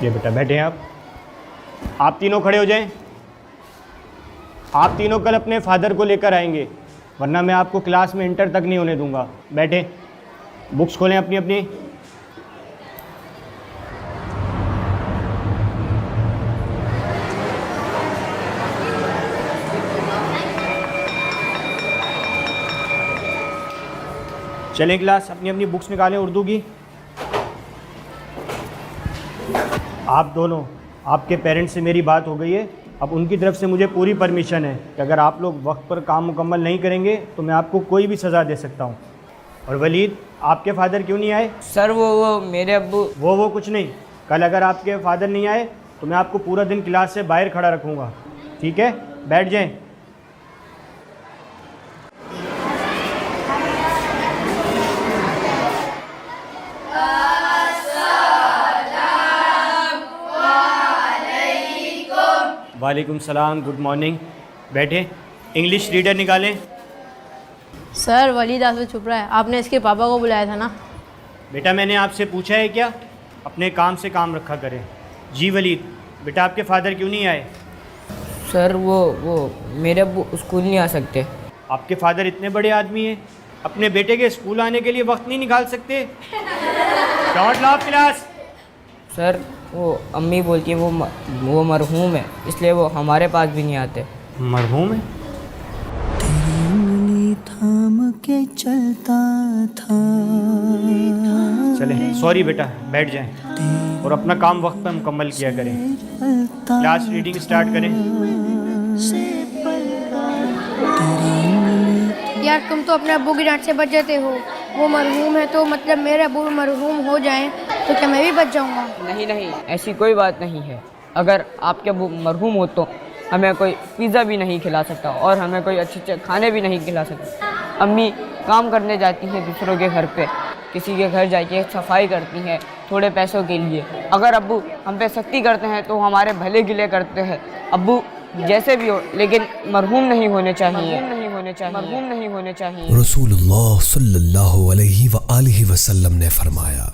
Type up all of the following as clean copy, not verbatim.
ये बेटा बैठे हैं आप तीनों खड़े हो जाएं। आप तीनों कल अपने फादर को लेकर आएंगे, वरना मैं आपको क्लास में इंटर तक नहीं होने दूंगा। बैठे, बुक्स खोलें अपनी अपनी। चलें क्लास, अपनी अपनी बुक्स निकालें उर्दू की। आप दोनों, आपके पेरेंट्स से मेरी बात हो गई है, अब उनकी तरफ से मुझे पूरी परमिशन है कि अगर आप लोग वक्त पर काम मुकम्मल नहीं करेंगे तो मैं आपको कोई भी सज़ा दे सकता हूँ। और वलीद, आपके फादर क्यों नहीं आए? सर वो मेरे अब्बू। वो कुछ नहीं, कल अगर आपके फादर नहीं आए तो मैं आपको पूरा दिन क्लास से बाहर खड़ा रखूँगा। ठीक है, बैठ जाएं। वालेकुम सलाम, गुड मॉर्निंग। बैठे, इंग्लिश रीडर निकालें। सर वलीद आपसे छुप रहा है, आपने इसके पापा को बुलाया था ना? बेटा मैंने आपसे पूछा है क्या? अपने काम से काम रखा करें। जी वलीद, बेटा आपके फादर क्यों नहीं आए? सर वो मेरे अब्बू स्कूल नहीं आ सकते। आपके फादर इतने बड़े आदमी हैं, अपने बेटे के स्कूल आने के लिए वक्त नहीं निकाल सकते? Don't laugh class. सर वो अम्मी बोलती है वो मरहूम है, इसलिए वो हमारे पास भी नहीं आते। मरहूम है? तेरी उंगली थाम के चलता था। चले, सॉरी बेटा, बैठ जाएं और अपना काम वक्त पर मुकम्मल किया करें। क्लास रीडिंग स्टार्ट करें। यार तुम तो अपने अब्बू की डांट से बच जाते हो। वो मरहूम है तो मतलब मेरे अब्बू मरहूम हो जाएं तो क्या मैं भी बच जाऊंगा? नहीं, ऐसी कोई बात नहीं है। अगर आपके अब्बू मरहूम हो तो हमें कोई पिज़्ज़ा भी नहीं खिला सकता और हमें कोई अच्छे खाने भी नहीं खिला सकता। अम्मी काम करने जाती हैं दूसरों के घर पे, किसी के घर जाके सफाई करती हैं थोड़े पैसों के लिए। अगर अब्बू हम पे सख्ती करते हैं तो हमारे भले गिले करते हैं। अब्बू जैसे भी हो लेकिन मरहूम नहीं होने चाहिए। मरहूम नहीं होने चाहिए। रसूलुल्लाह सल्लल्लाहु अलैहि वसल्लम ने फरमाया,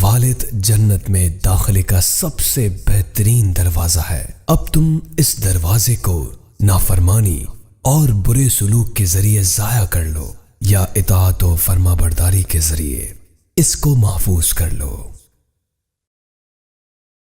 वालिद जन्नत में दाखिले का सबसे बेहतरीन दरवाजा है। अब तुम इस दरवाजे को नाफरमानी और बुरे सलूक के जरिए जाया कर लो या इताअत और फर्माबरदारी के जरिए इसको महफूज कर लो।